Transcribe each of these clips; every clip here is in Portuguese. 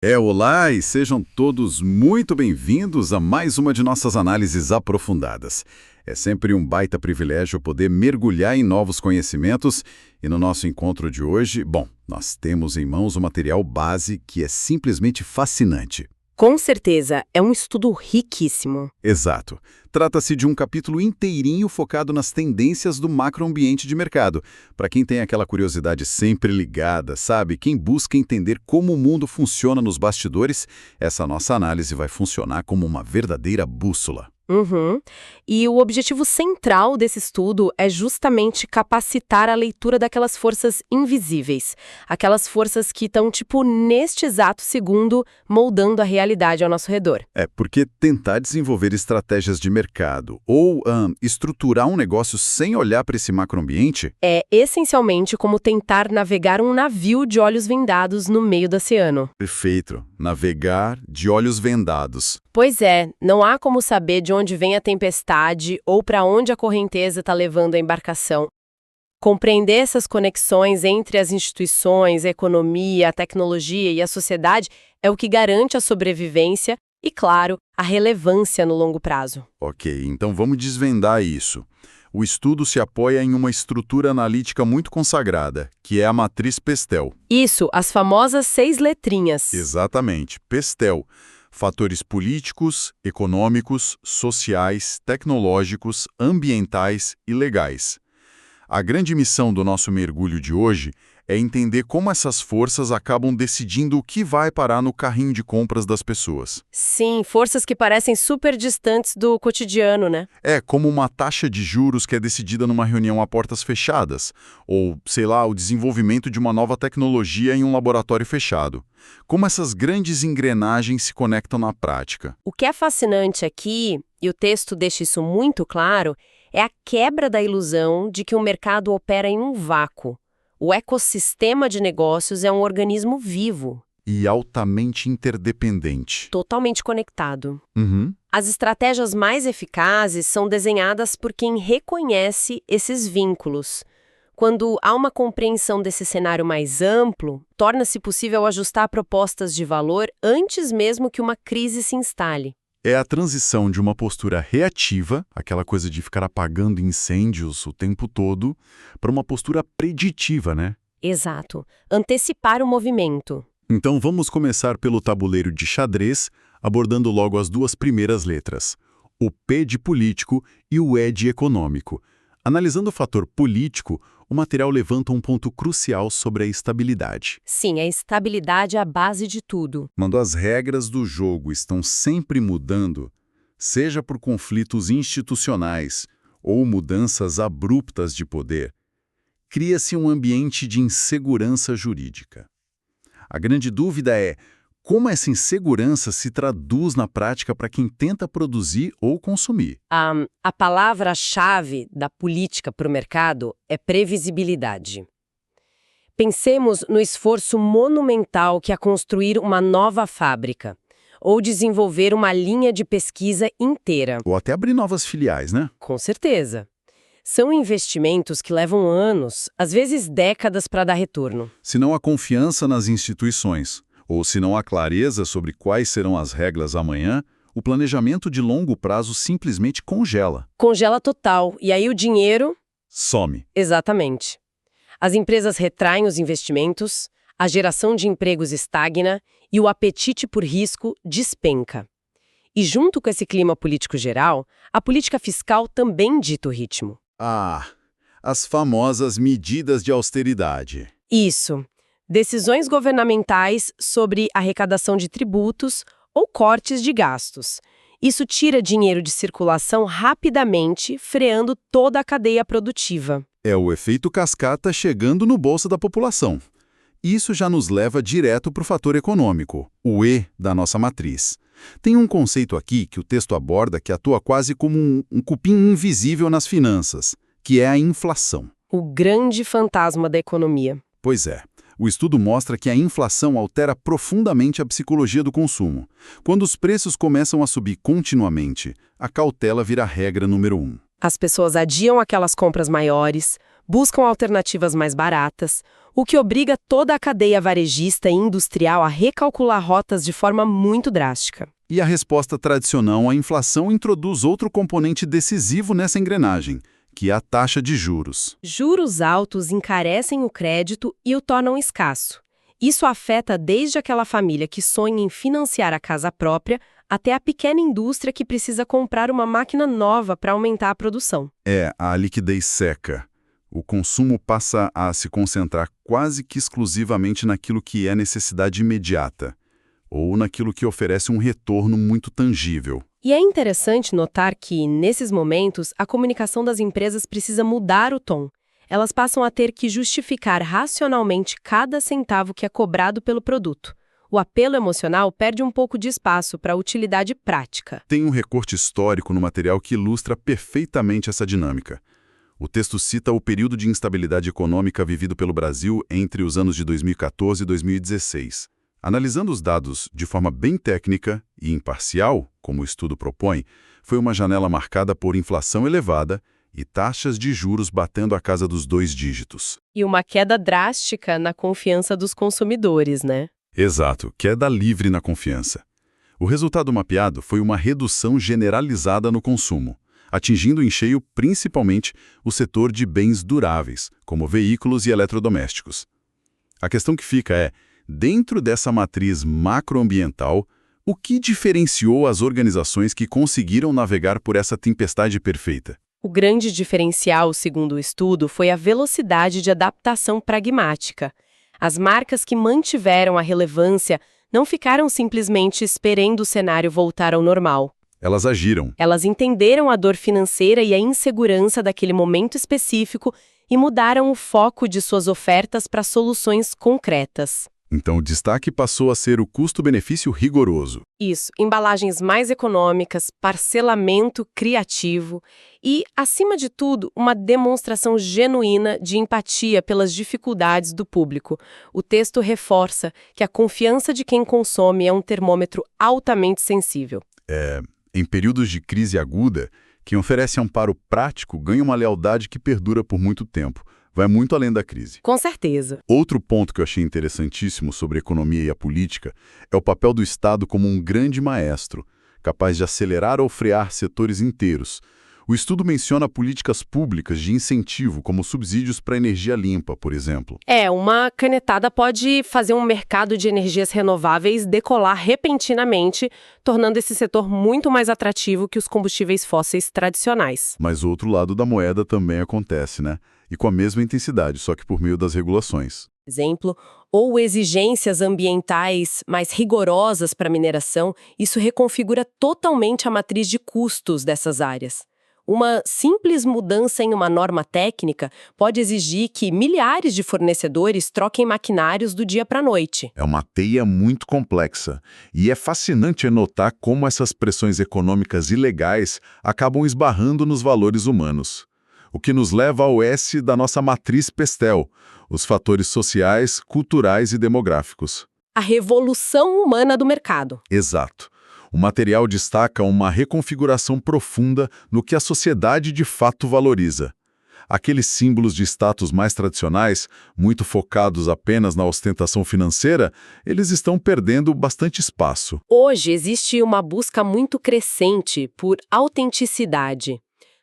Olá e sejam todos muito bem-vindos a mais uma de nossas análises aprofundadas. É sempre um baita privilégio poder mergulhar em novos conhecimentos e no nosso encontro de hoje, nós temos em mãos um material base que é simplesmente fascinante. Com certeza, é um estudo riquíssimo. Exato. Trata-se de um capítulo inteirinho focado nas tendências do macroambiente de mercado. Para quem tem aquela curiosidade sempre ligada, sabe? Quem busca entender como o mundo funciona nos bastidores, essa nossa análise vai funcionar como uma verdadeira bússola. Uhum. E o objetivo central desse estudo é justamente capacitar a leitura daquelas forças invisíveis, aquelas forças que estão, neste exato segundo, moldando a realidade ao nosso redor. Porque tentar desenvolver estratégias de mercado ou estruturar um negócio sem olhar para esse macroambiente É essencialmente como tentar navegar um navio de olhos vendados no meio do oceano. perfeito, navegar de olhos vendados. Pois é, não há como saber de onde vem a tempestade ou para onde a correnteza está levando a embarcação. Compreender essas conexões entre as instituições, a economia, a tecnologia e a sociedade é o que garante a sobrevivência e, claro, a relevância no longo prazo. Ok, então vamos desvendar isso. O estudo se apoia em uma estrutura analítica muito consagrada, que é a matriz Pestel. Isso, as famosas 6 letrinhas. Exatamente, Pestel. Fatores políticos, econômicos, sociais, tecnológicos, ambientais e legais. A grande missão do nosso mergulho de hoje é entender como essas forças acabam decidindo o que vai parar no carrinho de compras das pessoas. Sim, forças que parecem super distantes do cotidiano, né? É como uma taxa de juros que é decidida numa reunião a portas fechadas, ou, sei lá, o desenvolvimento de uma nova tecnologia em um laboratório fechado. Como essas grandes engrenagens se conectam na prática. O que é fascinante aqui, e o texto deixa isso muito claro, é a quebra da ilusão de que o mercado opera em um vácuo. O ecossistema de negócios é um organismo vivo, E altamente interdependente. totalmente conectado. Uhum. As estratégias mais eficazes são desenhadas por quem reconhece esses vínculos. Quando há uma compreensão desse cenário mais amplo, torna-se possível ajustar propostas de valor antes mesmo que uma crise se instale. É a transição de uma postura reativa, aquela coisa de ficar apagando incêndios o tempo todo, para uma postura preditiva, né? Exato. Antecipar o movimento. Então vamos começar pelo tabuleiro de xadrez, abordando logo as duas primeiras letras, o P de político e o E de econômico. Analisando o fator político, o material levanta um ponto crucial sobre a estabilidade. Sim, a estabilidade é a base de tudo. Quando as regras do jogo estão sempre mudando, seja por conflitos institucionais ou mudanças abruptas de poder, cria-se um ambiente de insegurança jurídica. A grande dúvida é como essa insegurança se traduz na prática para quem tenta produzir ou consumir. A palavra-chave da política para o mercado é previsibilidade. Pensemos no esforço monumental que é construir uma nova fábrica ou desenvolver uma linha de pesquisa inteira. Ou até abrir novas filiais, né? Com certeza. São investimentos que levam anos, às vezes décadas para dar retorno. Se não há confiança nas instituições, ou se não há clareza sobre quais serão as regras amanhã, o planejamento de longo prazo simplesmente congela. Congela total, e aí o dinheiro... Some. Exatamente. As empresas retraem os investimentos, a geração de empregos estagna e o apetite por risco despenca. E junto com esse clima político geral, a política fiscal também dita o ritmo. As famosas medidas de austeridade. Isso. Decisões governamentais sobre arrecadação de tributos ou cortes de gastos. Isso tira dinheiro de circulação rapidamente, freando toda a cadeia produtiva. É o efeito cascata chegando no bolso da população. Isso já nos leva direto para o fator econômico, o E da nossa matriz. Tem um conceito aqui que o texto aborda que atua quase como um cupim invisível nas finanças, que é a inflação. O grande fantasma da economia. Pois é. O estudo mostra que a inflação altera profundamente a psicologia do consumo. Quando os preços começam a subir continuamente, a cautela vira a regra número 1. As pessoas adiam aquelas compras maiores, buscam alternativas mais baratas, o que obriga toda a cadeia varejista e industrial a recalcular rotas de forma muito drástica. E a resposta tradicional à inflação introduz outro componente decisivo nessa engrenagem, que é a taxa de juros. Juros altos encarecem o crédito e o tornam escasso. Isso afeta desde aquela família que sonha em financiar a casa própria até a pequena indústria que precisa comprar uma máquina nova para aumentar a produção. A liquidez seca. O consumo passa a se concentrar quase que exclusivamente naquilo que é necessidade imediata, ou naquilo que oferece um retorno muito tangível. E é interessante notar que, nesses momentos, a comunicação das empresas precisa mudar o tom. Elas passam a ter que justificar racionalmente cada centavo que é cobrado pelo produto. O apelo emocional perde um pouco de espaço para a utilidade prática. Tem um recorte histórico no material que ilustra perfeitamente essa dinâmica. O texto cita o período de instabilidade econômica vivido pelo Brasil entre os anos de 2014 e 2016. Analisando os dados de forma bem técnica e imparcial, como o estudo propõe, foi uma janela marcada por inflação elevada e taxas de juros batendo a casa dos 2 dígitos. E uma queda drástica na confiança dos consumidores, né? Exato, queda livre na confiança. O resultado mapeado foi uma redução generalizada no consumo, atingindo em cheio principalmente o setor de bens duráveis, como veículos e eletrodomésticos. A questão que fica é, dentro dessa matriz macroambiental, o que diferenciou as organizações que conseguiram navegar por essa tempestade perfeita? O grande diferencial, segundo o estudo, foi a velocidade de adaptação pragmática. As marcas que mantiveram a relevância não ficaram simplesmente esperando o cenário voltar ao normal. Elas agiram. Elas entenderam a dor financeira e a insegurança daquele momento específico e mudaram o foco de suas ofertas para soluções concretas. Então o destaque passou a ser o custo-benefício rigoroso. Isso, embalagens mais econômicas, parcelamento criativo e, acima de tudo, uma demonstração genuína de empatia pelas dificuldades do público. O texto reforça que a confiança de quem consome é um termômetro altamente sensível. Em períodos de crise aguda, quem oferece amparo prático ganha uma lealdade que perdura por muito tempo. Vai muito além da crise. Com certeza. Outro ponto que eu achei interessantíssimo sobre a economia e a política é o papel do Estado como um grande maestro, capaz de acelerar ou frear setores inteiros. O estudo menciona políticas públicas de incentivo, como subsídios para energia limpa, por exemplo. Uma canetada pode fazer um mercado de energias renováveis decolar repentinamente, tornando esse setor muito mais atrativo que os combustíveis fósseis tradicionais. Mas o outro lado da moeda também acontece, né? E com a mesma intensidade, só que por meio das regulações. Exemplo, ou exigências ambientais mais rigorosas para a mineração, isso reconfigura totalmente a matriz de custos dessas áreas. Uma simples mudança em uma norma técnica pode exigir que milhares de fornecedores troquem maquinários do dia para a noite. É uma teia muito complexa. E é fascinante notar como essas pressões econômicas ilegais acabam esbarrando nos valores humanos. O que nos leva ao S da nossa matriz Pestel, os fatores sociais, culturais e demográficos. A revolução humana do mercado. Exato. O material destaca uma reconfiguração profunda no que a sociedade de fato valoriza. Aqueles símbolos de status mais tradicionais, muito focados apenas na ostentação financeira, eles estão perdendo bastante espaço. Hoje existe uma busca muito crescente por autenticidade,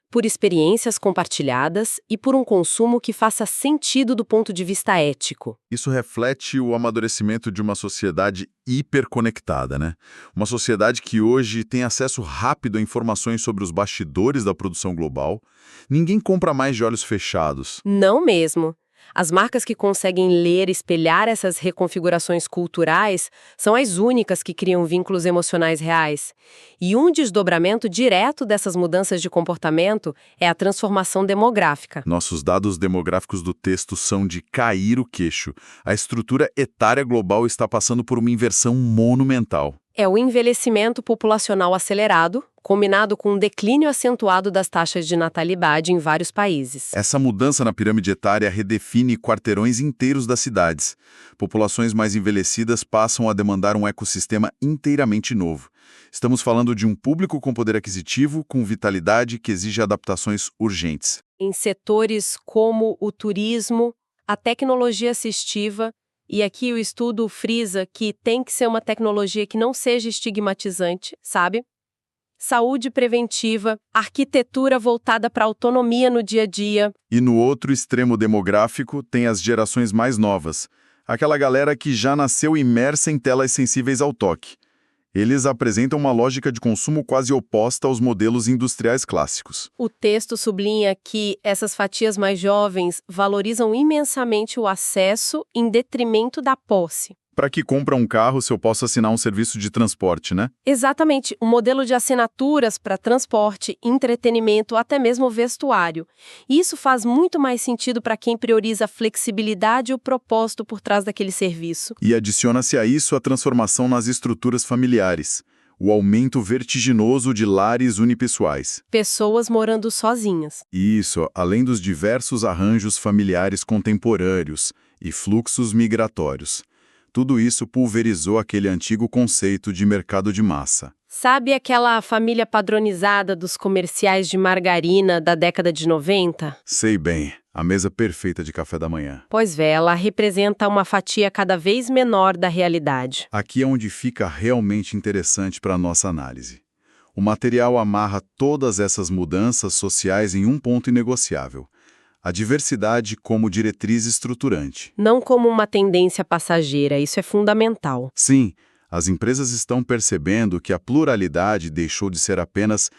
por experiências compartilhadas e por um consumo que faça sentido do ponto de vista ético. Isso reflete o amadurecimento de uma sociedade hiperconectada, né? Uma sociedade que hoje tem acesso rápido a informações sobre os bastidores da produção global. Ninguém compra mais de olhos fechados. Não mesmo. As marcas que conseguem ler e espelhar essas reconfigurações culturais são as únicas que criam vínculos emocionais reais. E um desdobramento direto dessas mudanças de comportamento é a transformação demográfica. Nossos dados demográficos do texto são de cair o queixo. A estrutura etária global está passando por uma inversão monumental. É o envelhecimento populacional acelerado, combinado com um declínio acentuado das taxas de natalidade em vários países. Essa mudança na pirâmide etária redefine quarteirões inteiros das cidades. Populações mais envelhecidas passam a demandar um ecossistema inteiramente novo. Estamos falando de um público com poder aquisitivo, com vitalidade, que exige adaptações urgentes. em setores como o turismo, a tecnologia assistiva, e aqui o estudo frisa que tem que ser uma tecnologia que não seja estigmatizante, sabe? Saúde preventiva, arquitetura voltada para a autonomia no dia a dia. E no outro extremo demográfico tem as gerações mais novas, aquela galera que já nasceu imersa em telas sensíveis ao toque. Eles apresentam uma lógica de consumo quase oposta aos modelos industriais clássicos. O texto sublinha que essas fatias mais jovens valorizam imensamente o acesso em detrimento da posse. Para que compra um carro se eu posso assinar um serviço de transporte, né? Exatamente, um modelo de assinaturas para transporte, entretenimento, até mesmo vestuário. Isso faz muito mais sentido para quem prioriza a flexibilidade e o propósito por trás daquele serviço. E adiciona-se a isso a transformação nas estruturas familiares, o aumento vertiginoso de lares unipessoais. Pessoas morando sozinhas. Isso, além dos diversos arranjos familiares contemporâneos e fluxos migratórios. Tudo isso pulverizou aquele antigo conceito de mercado de massa. Sabe aquela família padronizada dos comerciais de margarina da década de 90? Sei bem, a mesa perfeita de café da manhã. Pois é, ela representa uma fatia cada vez menor da realidade. Aqui é onde fica realmente interessante para a nossa análise. O material amarra todas essas mudanças sociais em um ponto inegociável: a diversidade como diretriz estruturante. Não como uma tendência passageira, isso é fundamental. Sim, as empresas estão percebendo que a pluralidade deixou de ser apenas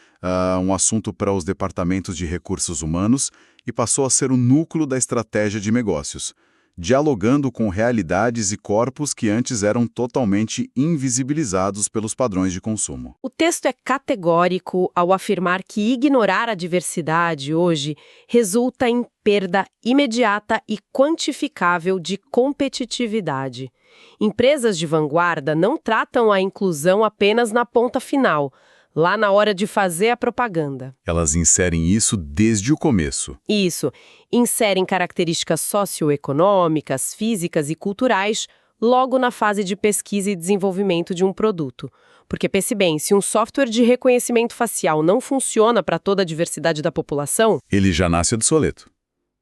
um assunto para os departamentos de recursos humanos e passou a ser o núcleo da estratégia de negócios, dialogando com realidades e corpos que antes eram totalmente invisibilizados pelos padrões de consumo. O texto é categórico ao afirmar que ignorar a diversidade hoje resulta em perda imediata e quantificável de competitividade. Empresas de vanguarda não tratam a inclusão apenas na ponta final, lá na hora de fazer a propaganda. Elas inserem isso desde o começo. Isso, inserem características socioeconômicas, físicas e culturais logo na fase de pesquisa e desenvolvimento de um produto. Porque pense bem, se um software de reconhecimento facial não funciona para toda a diversidade da população... Ele já nasce obsoleto.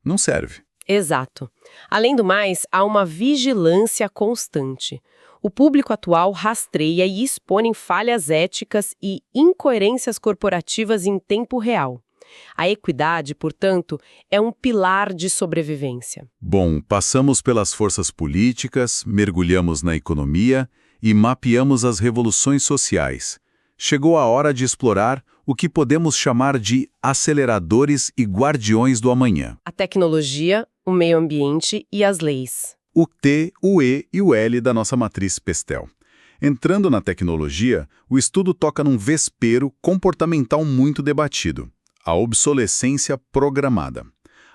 Não serve. Exato. Além do mais, há uma vigilância constante. O público atual rastreia e expõe falhas éticas e incoerências corporativas em tempo real. A equidade, portanto, é um pilar de sobrevivência. Bom, passamos pelas forças políticas, mergulhamos na economia e mapeamos as revoluções sociais. Chegou a hora de explorar o que podemos chamar de aceleradores e guardiões do amanhã. A tecnologia, o meio ambiente e as leis. O T, o E e o L da nossa matriz Pestel. Entrando na tecnologia, o estudo toca num vespeiro comportamental muito debatido: a obsolescência programada.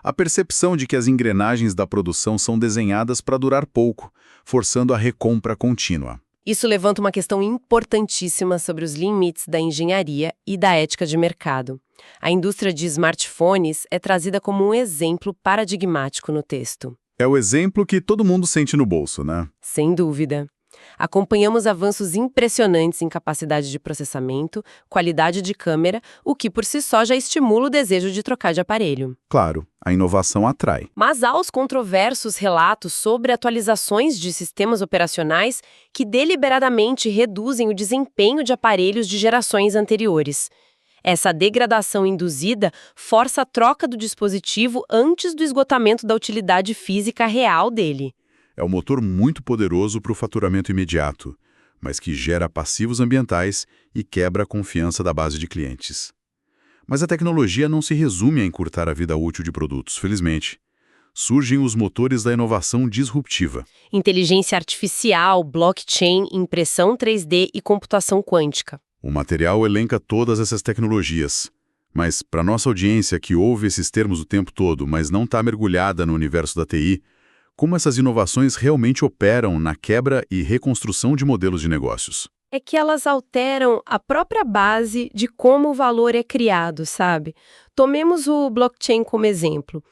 A percepção de que as engrenagens da produção são desenhadas para durar pouco, forçando a recompra contínua. Isso levanta uma questão importantíssima sobre os limites da engenharia e da ética de mercado. A indústria de smartphones é trazida como um exemplo paradigmático no texto. É o exemplo que todo mundo sente no bolso, né? Sem dúvida. Acompanhamos avanços impressionantes em capacidade de processamento, qualidade de câmera, o que por si só já estimula o desejo de trocar de aparelho. Claro, a inovação atrai. Mas há os controversos relatos sobre atualizações de sistemas operacionais que deliberadamente reduzem o desempenho de aparelhos de gerações anteriores. Essa degradação induzida força a troca do dispositivo antes do esgotamento da utilidade física real dele. É um motor muito poderoso para o faturamento imediato, mas que gera passivos ambientais e quebra a confiança da base de clientes. Mas a tecnologia não se resume a encurtar a vida útil de produtos, felizmente. Surgem os motores da inovação disruptiva. Inteligência artificial, blockchain, impressão 3D e computação quântica. O material elenca todas essas tecnologias. Mas, para nossa audiência que ouve esses termos o tempo todo, mas não está mergulhada no universo da TI, como essas inovações realmente operam na quebra e reconstrução de modelos de negócios? É que elas alteram a própria base de como o valor é criado, sabe? Tomemos o blockchain como exemplo.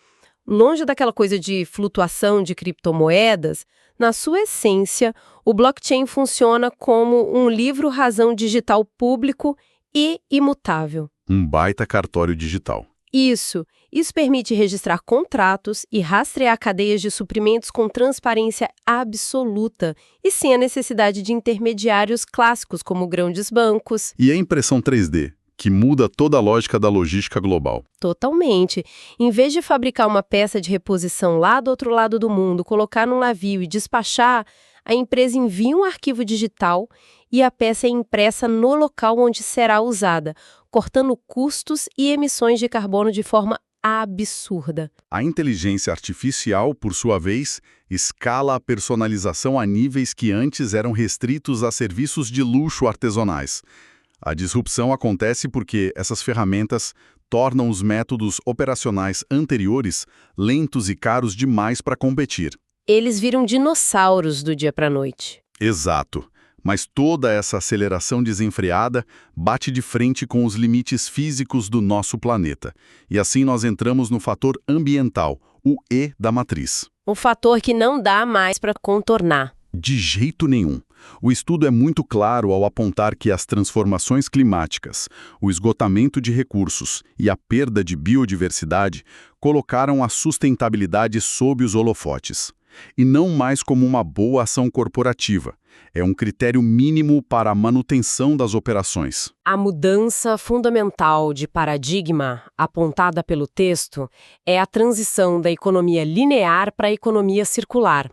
Longe daquela coisa de flutuação de criptomoedas, na sua essência, o blockchain funciona como um livro-razão digital público e imutável. Um baita cartório digital. Isso permite registrar contratos e rastrear cadeias de suprimentos com transparência absoluta e sem a necessidade de intermediários clássicos como grandes bancos. E a impressão 3D, que muda toda a lógica da logística global. Totalmente. Em vez de fabricar uma peça de reposição lá do outro lado do mundo, colocar num navio e despachar, a empresa envia um arquivo digital e a peça é impressa no local onde será usada, cortando custos e emissões de carbono de forma absurda. A inteligência artificial, por sua vez, escala a personalização a níveis que antes eram restritos a serviços de luxo artesanais. A disrupção acontece porque essas ferramentas tornam os métodos operacionais anteriores lentos e caros demais para competir. Eles viram dinossauros do dia para a noite. Exato. Mas toda essa aceleração desenfreada bate de frente com os limites físicos do nosso planeta. E assim nós entramos no fator ambiental, o E da matriz. Um fator que não dá mais para contornar. De jeito nenhum. O estudo é muito claro ao apontar que as transformações climáticas, o esgotamento de recursos e a perda de biodiversidade colocaram a sustentabilidade sob os holofotes. E não mais como uma boa ação corporativa. É um critério mínimo para a manutenção das operações. A mudança fundamental de paradigma apontada pelo texto é a transição da economia linear para a economia circular.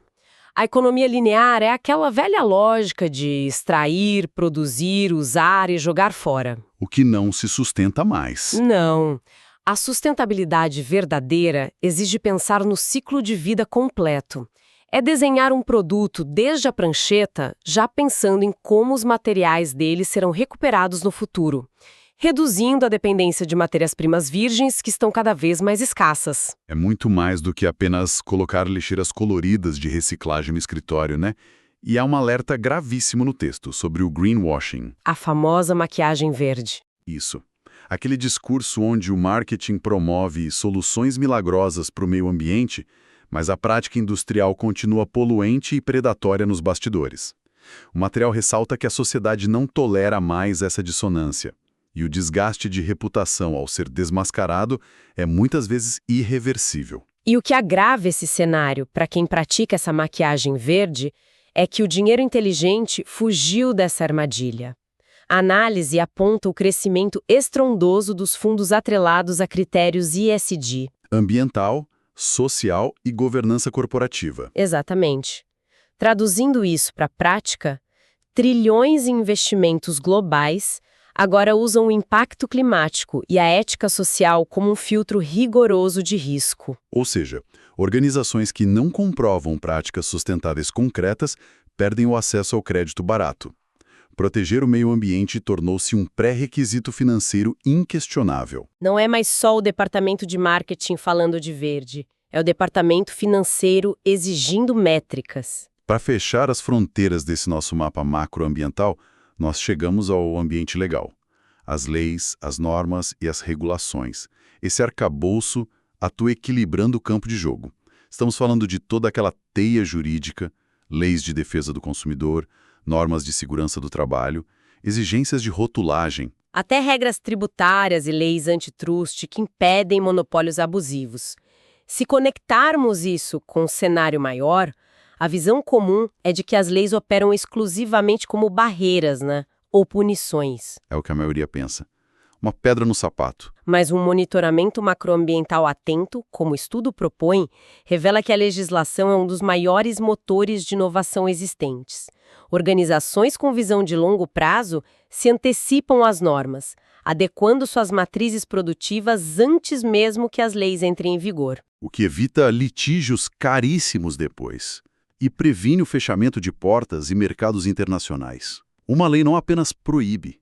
A economia linear é aquela velha lógica de extrair, produzir, usar e jogar fora. O que não se sustenta mais. Não. A sustentabilidade verdadeira exige pensar no ciclo de vida completo. É desenhar um produto desde a prancheta, já pensando em como os materiais dele serão recuperados no futuro, reduzindo a dependência de matérias-primas virgens que estão cada vez mais escassas. É muito mais do que apenas colocar lixeiras coloridas de reciclagem no escritório, né? E há um alerta gravíssimo no texto sobre o greenwashing. A famosa maquiagem verde. Isso. Aquele discurso onde o marketing promove soluções milagrosas para o meio ambiente, mas a prática industrial continua poluente e predatória nos bastidores. O material ressalta que a sociedade não tolera mais essa dissonância. E o desgaste de reputação ao ser desmascarado é muitas vezes irreversível. E o que agrava esse cenário para quem pratica essa maquiagem verde é que o dinheiro inteligente fugiu dessa armadilha. A análise aponta o crescimento estrondoso dos fundos atrelados a critérios ESG. Ambiental, social e governança corporativa. Exatamente. Traduzindo isso para a prática, trilhões em investimentos globais agora usam o impacto climático e a ética social como um filtro rigoroso de risco. Ou seja, organizações que não comprovam práticas sustentáveis concretas perdem o acesso ao crédito barato. Proteger o meio ambiente tornou-se um pré-requisito financeiro inquestionável. Não é mais só o departamento de marketing falando de verde, é o departamento financeiro exigindo métricas. Para fechar as fronteiras desse nosso mapa macroambiental, nós chegamos ao ambiente legal. As leis, as normas e as regulações. Esse arcabouço atua equilibrando o campo de jogo. Estamos falando de toda aquela teia jurídica, leis de defesa do consumidor, normas de segurança do trabalho, exigências de rotulagem. Até regras tributárias e leis antitruste que impedem monopólios abusivos. Se conectarmos isso com um cenário maior, a visão comum é de que as leis operam exclusivamente como barreiras, né? Ou punições. É o que a maioria pensa. Uma pedra no sapato. Mas um monitoramento macroambiental atento, como o estudo propõe, revela que a legislação é um dos maiores motores de inovação existentes. Organizações com visão de longo prazo se antecipam às normas, adequando suas matrizes produtivas antes mesmo que as leis entrem em vigor. O que evita litígios caríssimos depois. E previne o fechamento de portas e mercados internacionais. Uma lei não apenas proíbe,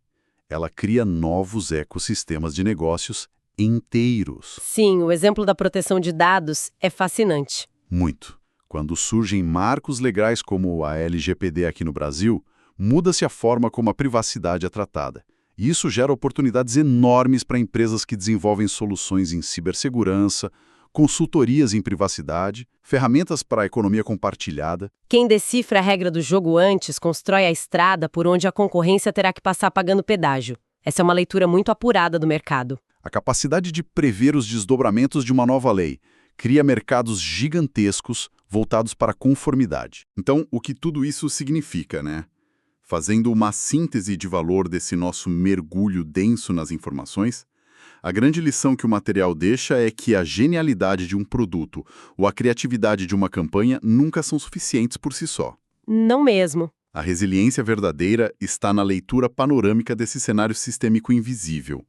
ela cria novos ecossistemas de negócios inteiros. Sim, o exemplo da proteção de dados é fascinante. Muito. Quando surgem marcos legais como a LGPD aqui no Brasil, muda-se a forma como a privacidade é tratada. E isso gera oportunidades enormes para empresas que desenvolvem soluções em cibersegurança, consultorias em privacidade, ferramentas para a economia compartilhada. Quem decifra a regra do jogo antes constrói a estrada por onde a concorrência terá que passar pagando pedágio. Essa é uma leitura muito apurada do mercado. A capacidade de prever os desdobramentos de uma nova lei cria mercados gigantescos voltados para a conformidade. Então, o que tudo isso significa, né? Fazendo uma síntese de valor desse nosso mergulho denso nas informações, a grande lição que o material deixa é que a genialidade de um produto ou a criatividade de uma campanha nunca são suficientes por si só. Não mesmo. A resiliência verdadeira está na leitura panorâmica desse cenário sistêmico invisível.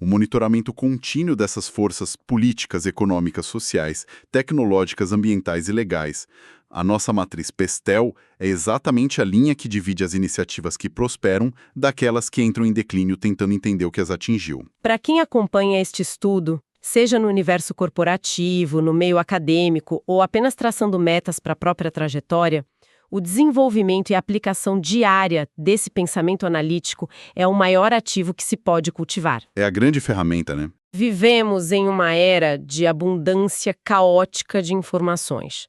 O monitoramento contínuo dessas forças políticas, econômicas, sociais, tecnológicas, ambientais e legais. A nossa matriz PESTEL é exatamente a linha que divide as iniciativas que prosperam daquelas que entram em declínio tentando entender o que as atingiu. Para quem acompanha este estudo, seja no universo corporativo, no meio acadêmico ou apenas traçando metas para a própria trajetória, o desenvolvimento e a aplicação diária desse pensamento analítico é o maior ativo que se pode cultivar. É a grande ferramenta, né? Vivemos em uma era de abundância caótica de informações.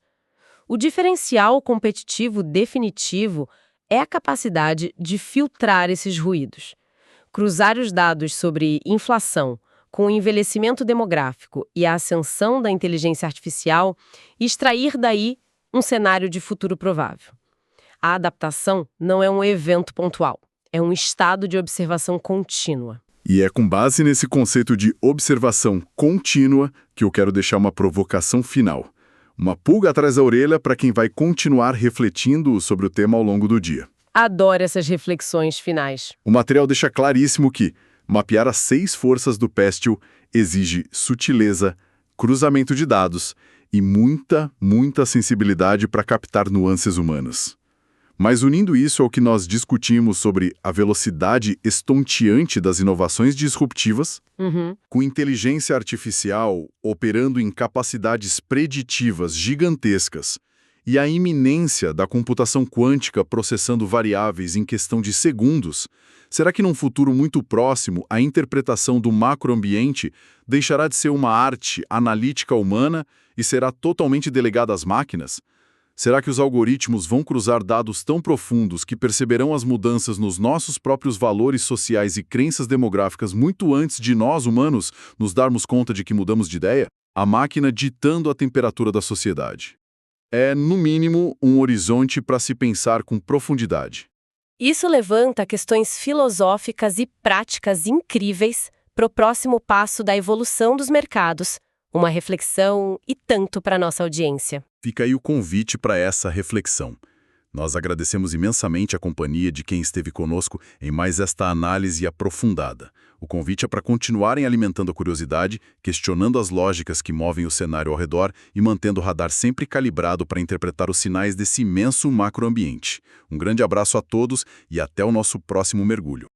O diferencial competitivo definitivo é a capacidade de filtrar esses ruídos. Cruzar os dados sobre inflação com o envelhecimento demográfico e a ascensão da inteligência artificial e extrair daí um cenário de futuro provável. A adaptação não é um evento pontual, é um estado de observação contínua. E é com base nesse conceito de observação contínua que eu quero deixar uma provocação final. Uma pulga atrás da orelha para quem vai continuar refletindo sobre o tema ao longo do dia. Adoro essas reflexões finais. O material deixa claríssimo que mapear as 6 forças do Pestil exige sutileza, cruzamento de dados e muita sensibilidade para captar nuances humanas. Mas unindo isso ao que nós discutimos sobre a velocidade estonteante das inovações disruptivas, com inteligência artificial operando em capacidades preditivas gigantescas e a iminência da computação quântica processando variáveis em questão de segundos, será que num futuro muito próximo a interpretação do macroambiente deixará de ser uma arte analítica humana e será totalmente delegada às máquinas? Será que os algoritmos vão cruzar dados tão profundos que perceberão as mudanças nos nossos próprios valores sociais e crenças demográficas muito antes de nós, humanos, nos darmos conta de que mudamos de ideia? A máquina ditando a temperatura da sociedade. É, no mínimo, um horizonte para se pensar com profundidade. Isso levanta questões filosóficas e práticas incríveis para o próximo passo da evolução dos mercados, uma reflexão e tanto para nossa audiência. Fica aí o convite para essa reflexão. Nós agradecemos imensamente a companhia de quem esteve conosco em mais esta análise aprofundada. O convite é para continuarem alimentando a curiosidade, questionando as lógicas que movem o cenário ao redor e mantendo o radar sempre calibrado para interpretar os sinais desse imenso macroambiente. Um grande abraço a todos e até o nosso próximo mergulho.